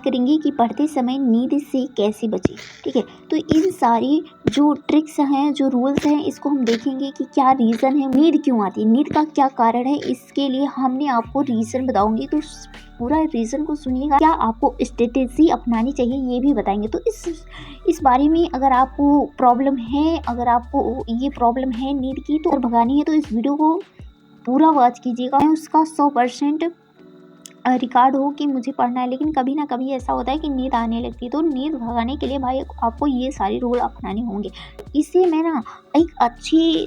करेंगे कि पढ़ते समय नींद से कैसे बचें। ठीक है, तो इन सारी जो ट्रिक्स हैं, जो रूल्स हैं, इसको हम देखेंगे कि क्या रीज़न है, नींद क्यों आती है, नींद का क्या कारण है। इसके लिए हमने आपको रीज़न बताऊंगी, तो पूरा रीज़न को सुनिएगा। क्या आपको स्ट्रेटेजी अपनानी चाहिए ये भी बताएंगे। तो इस बारे में अगर आपको प्रॉब्लम है, अगर आपको ये प्रॉब्लम है नींद की, तो अगर भगानी है तो इस वीडियो को पूरा वॉच कीजिएगा। उसका 100% रिकॉर्ड हो कि मुझे पढ़ना है, लेकिन कभी ना कभी ऐसा होता है कि नींद आने लगती है। तो नींद भगाने के लिए भाई आपको ये सारे रूल अपनाने होंगे। इसे मैं ना एक अच्छी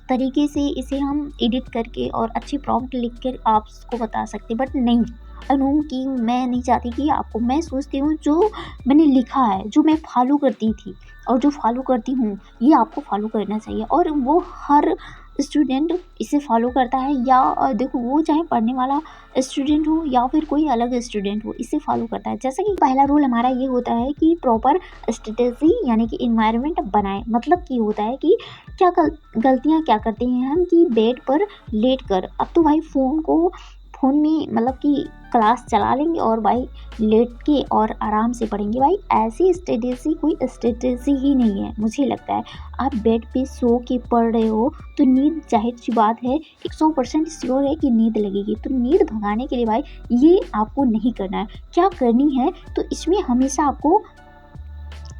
तरीके से इसे हम एडिट करके और अच्छी प्रॉम्प्ट लिख कर आपको बता सकते, बट नहीं अनु कि मैं नहीं चाहती कि आपको, मैं सोचती हूँ जो मैंने लिखा है, जो मैं फॉलो करती थी और जो फॉलो करती हूँ, ये आपको फॉलो करना चाहिए। और वो हर स्टूडेंट इसे फॉलो करता है, या देखो वो चाहे पढ़ने वाला स्टूडेंट हो या फिर कोई अलग स्टूडेंट हो, इसे फॉलो करता है। जैसे कि पहला रूल हमारा ये होता है कि प्रॉपर स्ट्रेटेजी यानी कि इन्वायरमेंट बनाएं। मतलब कि होता है कि क्या गलतियाँ क्या करते हैं हम कि बेड पर लेट कर, अब तो भाई फ़ोन में मतलब कि क्लास चला लेंगे और भाई लेट के और आराम से पढ़ेंगे। भाई ऐसी स्ट्रेटेजी कोई स्ट्रेटेजी ही नहीं है मुझे लगता है। आप बेड पे सो के पढ़ रहे हो तो नींद, जाहिर सी बात है, 100% श्योर है कि नींद लगेगी। तो नींद भगाने के लिए भाई ये आपको नहीं करना है। क्या करनी है, तो इसमें हमेशा आपको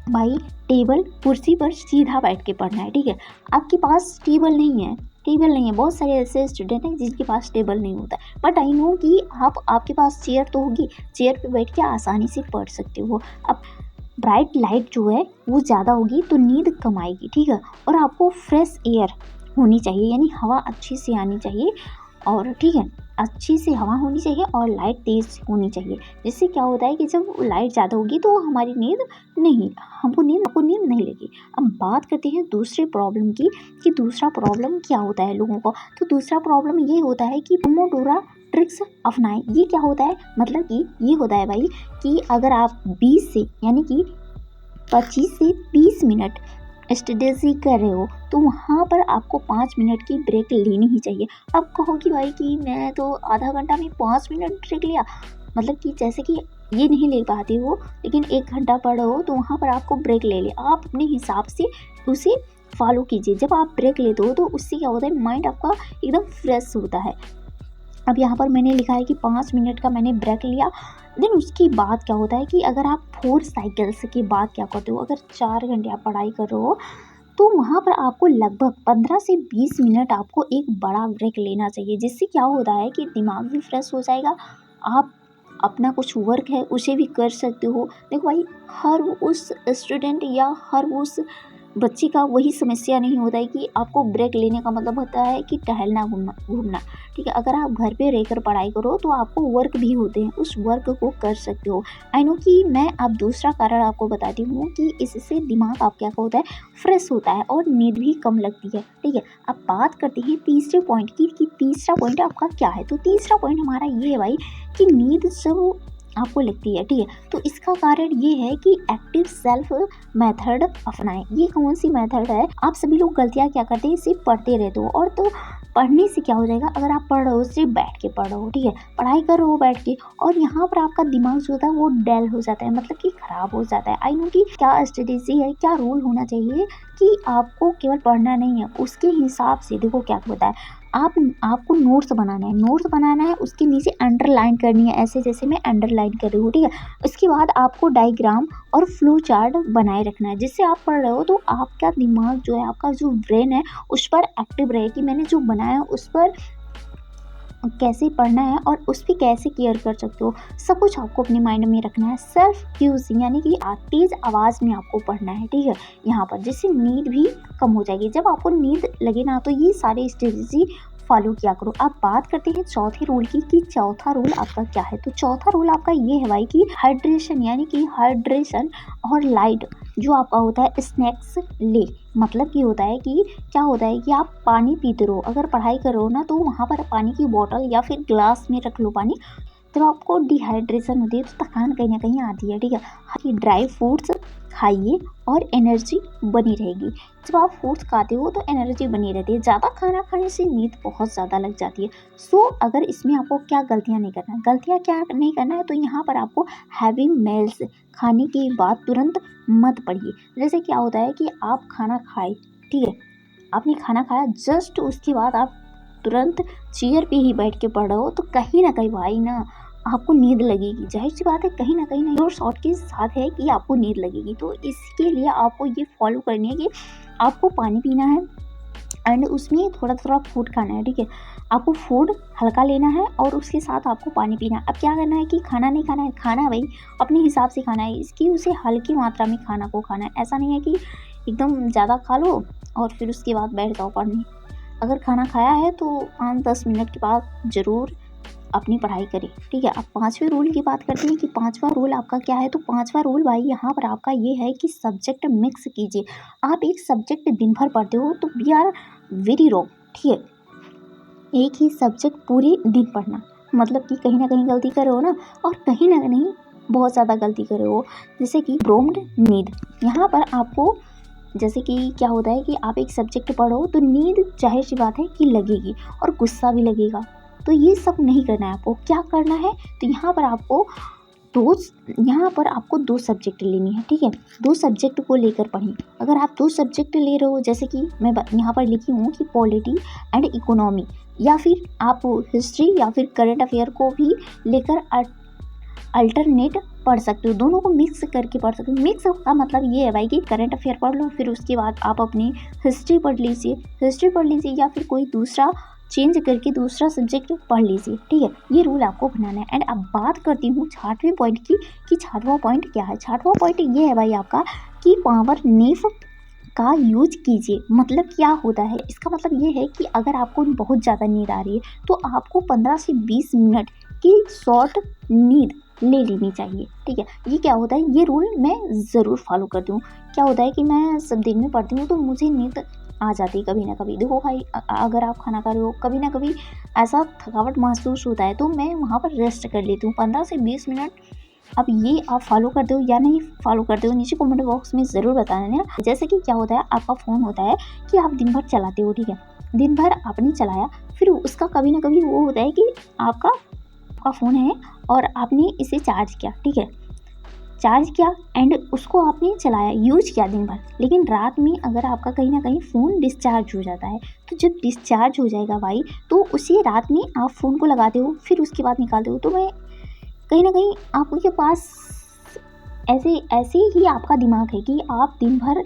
भाई टेबल कुर्सी पर सीधा बैठ के पढ़ना है। ठीक है, आपके पास टेबल नहीं है, बहुत सारे ऐसे स्टूडेंट हैं जिनके पास टेबल नहीं होता है, बट आई नो कि आपके पास चेयर तो होगी, चेयर पे बैठ के आसानी से पढ़ सकते हो। अब ब्राइट लाइट जो है वो ज़्यादा होगी तो नींद कम आएगी। ठीक है, और आपको फ्रेश एयर होनी चाहिए, यानी हवा अच्छी से आनी चाहिए। और ठीक है, अच्छी से हवा होनी चाहिए और लाइट तेज़ होनी चाहिए। जिससे क्या होता है कि जब लाइट ज़्यादा होगी तो हमारी नींद नहीं, आपको नींद नहीं लगी। अब बात करते हैं दूसरे प्रॉब्लम की कि दूसरा प्रॉब्लम क्या होता है लोगों को। तो दूसरा प्रॉब्लम ये होता है कि पोमोडोरा ट्रिक्स अपनाएं। ये क्या होता है, मतलब कि ये होता है भाई कि अगर आप 20 से यानी कि 25 से 30 मिनट स्ट्रेटेजी कर रहे हो तो वहाँ पर आपको 5 मिनट की ब्रेक लेनी ही चाहिए। अब कहो कि भाई कि मैं तो आधा घंटा में 5 मिनट ब्रेक लिया, मतलब कि जैसे कि ये नहीं ले पाती हो, लेकिन 1 घंटा पढ़ो तो वहाँ पर आपको ब्रेक ले ले। आप अपने हिसाब से उसे फॉलो कीजिए। जब आप ब्रेक लेते हो तो उससे क्या होता है, माइंड आपका एकदम फ्रेश होता है। अब यहाँ पर मैंने लिखा है कि 5 मिनट का मैंने ब्रेक लिया। देन उसके बाद क्या होता है कि अगर आप 4 साइकिल्स के बाद क्या करते हो, अगर 4 घंटे आप पढ़ाई कर रहे हो तो वहाँ पर आपको लगभग 15 से 20 मिनट आपको एक बड़ा ब्रेक लेना चाहिए। जिससे क्या होता है कि दिमाग भी फ्रेश हो जाएगा, आप अपना कुछ वर्क है उसे भी कर सकते हो। देखो भाई, हर उस स्टूडेंट या हर उस बच्चे का वही समस्या नहीं होता है कि आपको ब्रेक लेने का मतलब होता है कि टहलना घूमना। ठीक है, अगर आप घर पे रहकर पढ़ाई करो तो आपको वर्क भी होते हैं, उस वर्क को कर सकते हो। आई नो कि मैं अब दूसरा कारण आपको बताती हूँ कि इससे दिमाग आपका क्या होता है, फ्रेश होता है और नींद भी कम लगती है। ठीक है, अब बात करते हैं तीसरे पॉइंट की कि तीसरा पॉइंट आपका क्या है। तो तीसरा पॉइंट हमारा ये है भाई कि नींद जब आपको लगती है, ठीक है, तो इसका कारण ये है कि एक्टिव सेल्फ मेथड अपनाएं। ये कौन सी मेथड है, आप सभी लोग गलतियां क्या करते हैं, सिर्फ पढ़ते रहते हो। और तो पढ़ने से क्या हो जाएगा, अगर आप पढ़ रहे हो, सिर्फ बैठ के पढ़ रहे हो, ठीक है, पढ़ाई कर रहे हो बैठ के, और यहाँ पर आपका दिमाग जो होता है वो डल हो जाता है, मतलब कि खराब हो जाता है। आई नो कि क्या स्ट्रेटेजी है, क्या रूल होना चाहिए कि आपको केवल पढ़ना नहीं है, उसके हिसाब से देखो क्या होता है। आपको नोट्स बनाना है, उसके नीचे अंडरलाइन करनी है, ऐसे जैसे मैं अंडरलाइन कर रही हूँ। ठीक है, उसके बाद आपको डायग्राम और फ्लो चार्ट बनाए रखना है। जिससे आप पढ़ रहे हो तो आपका दिमाग जो है, आपका जो ब्रेन है, उस पर एक्टिव रहे कि मैंने जो बनाया उस पर कैसे पढ़ना है और उस पर कैसे केयर कर सकते हो, सब कुछ आपको अपने माइंड में रखना है। सेल्फ क्यूज यानी कि तेज आवाज़ में आपको पढ़ना है। ठीक है, यहाँ पर जिससे नींद भी कम हो जाएगी। जब आपको नींद लगे ना तो ये सारी स्ट्रेटेजी फॉलो किया करो। अब बात करते हैं चौथे रूल की कि चौथा रूल आपका क्या है। तो चौथा रूल आपका ये है भाई कि हाइड्रेशन यानी कि हाइड्रेशन और लाइट जो आपका होता है स्नैक्स ले। मतलब कि होता है कि क्या होता है कि आप पानी पीते रहो, अगर पढ़ाई करो ना तो वहाँ पर पानी की बोतल या फिर ग्लास में रख लो पानी। जब आपको डिहाइड्रेशन होती है तो थकान कहीं ना कहीं आती है। ठीक है, ड्राई फ्रूट्स खाइए और एनर्जी बनी रहेगी। जब आप फ्रूट्स खाते हो तो एनर्जी बनी रहती है। ज़्यादा खाना खाने से नींद बहुत ज़्यादा लग जाती है। सो अगर इसमें आपको क्या गलतियाँ नहीं करना है, गलतियाँ क्या नहीं करना है, तो यहाँ पर आपको हैवी मेल्स खाने के बाद तुरंत मत पढ़िए। जैसे क्या होता है कि आप खाना खाए, ठीक है, आपने खाना खाया, जस्ट उसके बाद आप तुरंत चेयर पे ही बैठ के पढ़ रहे हो, तो कहीं ना कहीं भाई ना आपको नींद लगेगी। जाहिर सी बात है, कहीं ना कहीं ना शॉर्ट के साथ है कि आपको नींद लगेगी। तो इसके लिए आपको ये फॉलो करनी है कि आपको पानी पीना है एंड उसमें थोड़ा थोड़ा फूड खाना है, ठीक है। आपको फूड हल्का लेना है और उसके साथ आपको पानी पीना है। अब क्या करना है कि खाना नहीं खाना है, खाना भाई अपने हिसाब से खाना है, इसकी उसे हल्की मात्रा में खाना को खाना है। ऐसा नहीं है कि एकदम ज़्यादा खा लो और फिर उसके बाद बैठ जाओ पढ़ने। अगर खाना खाया है तो 5-10 मिनट के बाद ज़रूर अपनी पढ़ाई करें, ठीक है। अब 5वें रूल की बात करते हैं कि 5वां रूल आपका क्या है। तो 5वां रूल भाई यहाँ पर आपका ये है कि सब्जेक्ट मिक्स कीजिए। आप एक सब्जेक्ट दिन भर पढ़ते हो तो वी आर वेरी रॉन्ग, ठीक है। एक ही सब्जेक्ट पूरे दिन पढ़ना मतलब कि कहीं ना कहीं गलती कर रहे हो ना, और कहीं ना कहीं बहुत ज़्यादा गलती कर रहे हो। जैसे कि प्रोम्प्ट नींद, यहाँ पर आपको जैसे कि क्या होता है कि आप एक सब्जेक्ट पढ़ो तो नींद जाहिर सी बात है कि लगेगी और गुस्सा भी लगेगा। तो ये सब नहीं करना है आपको। क्या करना है, तो यहाँ पर आपको 2 सब्जेक्ट लेनी है, ठीक है। 2 सब्जेक्ट को लेकर पढ़ें। अगर आप 2 सब्जेक्ट ले रहे हो, जैसे कि मैं यहाँ पर लिखी हूँ कि पॉलिटी एंड इकोनॉमी, या फिर आप हिस्ट्री या फिर करंट अफेयर को भी लेकर अल्टरनेट पढ़ सकते हो। दोनों को मिक्स करके पढ़ सकते हो। मिक्स का मतलब ये है भाई कि करंट अफेयर पढ़ लो, फिर उसके बाद आप अपनी हिस्ट्री पढ़ लीजिए या फिर कोई दूसरा चेंज करके दूसरा सब्जेक्ट पढ़ लीजिए, ठीक है। ये रूल आपको बनाना है। एंड अब बात करती हूँ 6वें पॉइंट की कि 6वां पॉइंट क्या है। 6वां पॉइंट ये है भाई आपका कि पावर नैप का यूज कीजिए। मतलब क्या होता है, इसका मतलब ये है कि अगर आपको बहुत ज़्यादा नींद आ रही है तो आपको 15 से 20 मिनट की शॉर्ट नींद ले लेनी चाहिए, ठीक है। ये क्या होता है, ये रूल मैं ज़रूर फॉलो करती हूँ। क्या होता है कि मैं सब दिन में पढ़ती हूँ तो मुझे नींद आ जाती है कभी ना कभी। देखो भाई, अगर आप खाना खा रहे हो, कभी ना कभी ऐसा थकावट महसूस होता है तो मैं वहाँ पर रेस्ट कर लेती हूँ 15 से 20 मिनट। अब ये आप फॉलो करते हो या नहीं फॉलो करते हो, नीचे कमेंट बॉक्स में ज़रूर बताना। जैसे कि क्या होता है, आपका फ़ोन होता है कि आप दिन भर चलाते हो, ठीक है। दिन भर आपने चलाया, फिर उसका कभी ना कभी वो होता है कि आपका फ़ोन है और आपने इसे चार्ज किया, ठीक है, चार्ज किया एंड उसको आपने चलाया, यूज किया दिन भर। लेकिन रात में अगर आपका कहीं ना कहीं फ़ोन डिस्चार्ज हो जाता है, तो जब डिस्चार्ज हो जाएगा भाई, तो उसी रात में आप फ़ोन को लगाते हो, फिर उसके बाद निकालते हो, तो मैं कहीं ना कहीं आपके पास ऐसे ही आपका दिमाग है कि आप दिन भर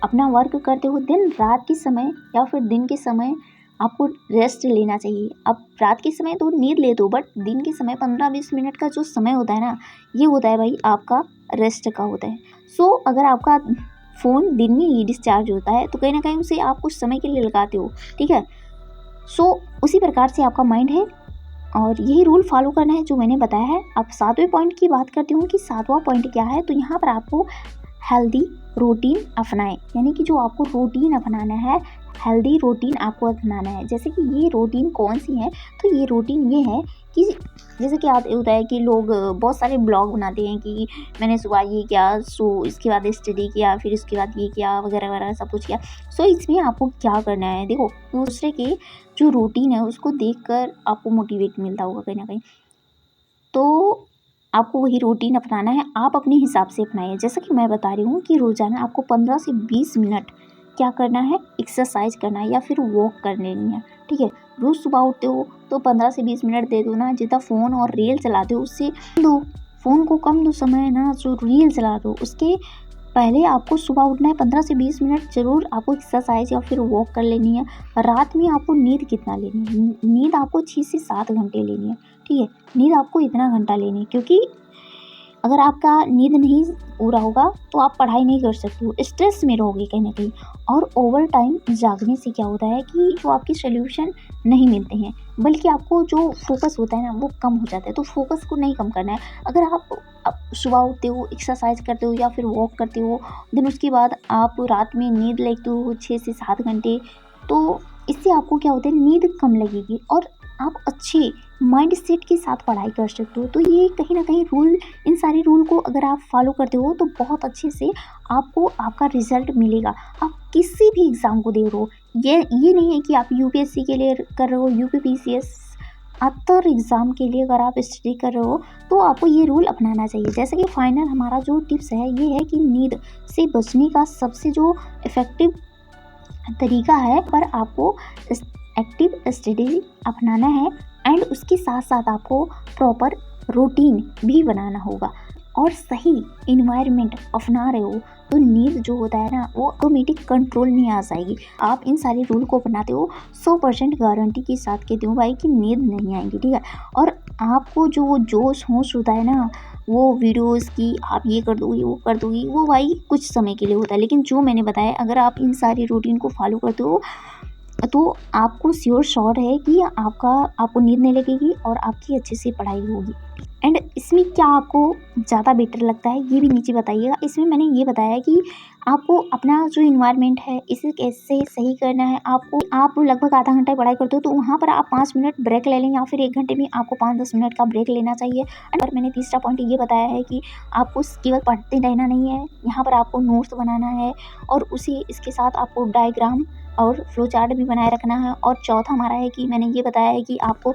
अपना वर्क करते हो, दिन रात के समय या फिर दिन के समय आपको रेस्ट लेना चाहिए। अब रात के समय तो नींद ले दो, बट दिन के समय 15-20 मिनट का जो समय होता है ना, ये होता है भाई आपका रेस्ट का होता है। सो अगर आपका फ़ोन दिन में ही डिस्चार्ज होता है तो कहीं ना कहीं उसे आप कुछ समय के लिए लगाते हो, ठीक है। सो उसी प्रकार से आपका माइंड है और यही रूल फॉलो करना है जो मैंने बताया है। अब 7वें पॉइंट की बात करती हूँ कि 7वां पॉइंट क्या है। तो यहाँ पर आपको हेल्दी रूटीन अपनाएं, यानी कि जो आपको रूटीन अपनाना है, हेल्दी रूटीन आपको अपनाना है। जैसे कि ये रूटीन कौन सी है, तो ये रूटीन ये है कि जैसे कि आप होता है कि लोग बहुत सारे ब्लॉग बनाते हैं कि मैंने सुबह ये किया, सो इसके बाद स्टडी किया, फिर इसके बाद ये किया, वगैरह वगैरह सब कुछ किया। सो इसमें आपको क्या करना है, देखो दूसरे के जो रूटीन है उसको देखकर आपको मोटिवेट मिलता होगा कहीं ना कहीं, तो आपको वही रूटीन अपनाना है। आप अपने हिसाब से अपनाइए। जैसा कि मैं बता रही हूँ कि रोज़ाना आपको 15 से 20 मिनट क्या करना है, एक्सरसाइज करना है या फिर वॉक कर लेनी है, ठीक है। रोज़ सुबह उठते हो तो 15 से 20 मिनट दे दो ना। जितना फ़ोन और रील चलाते हो उससे दो, फ़ोन को कम दो समय ना, जो रील चला दो उसके पहले आपको सुबह उठना है। 15 से 20 मिनट ज़रूर आपको एक्सरसाइज या फिर वॉक कर लेनी है। रात में आपको नींद कितना लेनी है, नींद आपको 6 से 7 घंटे लेनी है, ठीक है। नींद आपको इतना घंटा लेनी है, क्योंकि अगर आपका नींद नहीं पूरा होगा तो आप पढ़ाई नहीं कर सकते हो, स्ट्रेस में रहोगे कहीं ना कहीं। और ओवर टाइम जागने से क्या होता है कि जो आपके सोल्यूशन नहीं मिलते हैं, बल्कि आपको जो फोकस होता है ना वो कम हो जाता है। तो फोकस को नहीं कम करना है। अगर आप सुबह उठते हो, एक्सरसाइज करते हो या फिर वॉक करते हो, देन उसके बाद आप रात में नींद लेते हो 6 से 7 घंटे, तो इससे आपको क्या होता है, नींद कम लगेगी और आप अच्छे माइंड सेट के साथ पढ़ाई कर सकते हो। तो ये कहीं ना कहीं रूल, इन सारे रूल को अगर आप फॉलो करते हो तो बहुत अच्छे से आपको आपका रिजल्ट मिलेगा। आप किसी भी एग्ज़ाम को दे रहे हो, ये नहीं है कि आप यूपीएससी के लिए कर रहे हो, यूपीपीसीएस अदर एग्ज़ाम के लिए अगर आप स्टडी कर रहे हो तो आपको ये रूल अपनाना चाहिए। जैसे कि फाइनल हमारा जो टिप्स है ये है कि नींद से बचने का सबसे जो इफ़ेक्टिव तरीका है पर आपको एक्टिव स्टडी अपनाना है एंड उसके साथ साथ आपको प्रॉपर रूटीन भी बनाना होगा और सही इन्वायरमेंट अपना रहे हो तो नींद जो होता है ना वो ऑटोमेटिक कंट्रोल में आ जाएगी। आप इन सारे रूल को अपनाते हो 100% गारंटी के साथ कहती हूँ भाई कि नींद नहीं आएगी, ठीक है। और आपको जो जोश होश होता है ना वो वीडियोस की आप ये कर दोगी वो कर दोगी, वो भाई कुछ समय के लिए होता है। लेकिन जो मैंने बताया अगर आप इन सारी रूटीन को फॉलो करते हो तो आपको श्योर है कि आपको नींद नहीं लगेगी और आपकी अच्छे से पढ़ाई होगी। एंड इसमें क्या आपको ज़्यादा बेटर लगता है ये भी नीचे बताइएगा। इसमें मैंने ये बताया कि आपको अपना जो इन्वायरमेंट है इसे कैसे सही करना है। आप लगभग आधा घंटा पढ़ाई करते हो तो वहाँ पर आप 5 मिनट ब्रेक ले लें या फिर 1 घंटे में आपको 5-10 मिनट का ब्रेक लेना चाहिए। और मैंने तीसरा पॉइंट ये बताया है कि आपको केवल पढ़ते रहना नहीं है, यहाँ पर आपको नोट्स बनाना है और इसके साथ आपको डायग्राम और फ्लो चार्ट भी बनाए रखना है। और चौथा हमारा है कि मैंने ये बताया है कि आपको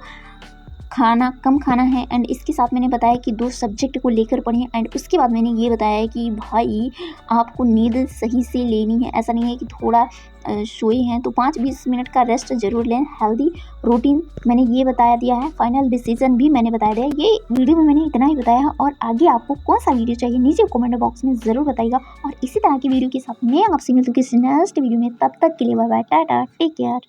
खाना कम खाना है एंड इसके साथ मैंने बताया कि 2 सब्जेक्ट को लेकर पढ़ें। एंड उसके बाद मैंने ये बताया है कि भाई आपको नींद सही से लेनी है, ऐसा नहीं है कि थोड़ा सोए हैं तो 5-20 मिनट का रेस्ट ज़रूर लें। हेल्दी रूटीन मैंने ये बता दिया है, फाइनल डिसीजन भी मैंने बता दिया है। ये वीडियो में मैंने इतना ही बताया है और आगे आपको कौन सा वीडियो चाहिए नीचे कमेंट बॉक्स में ज़रूर बताइएगा। और इसी तरह की वीडियो के साथ मैं आपसे मिलती हूँ किसी नेक्स्ट वीडियो में, तब तक के लिए bye bye, tata, take care.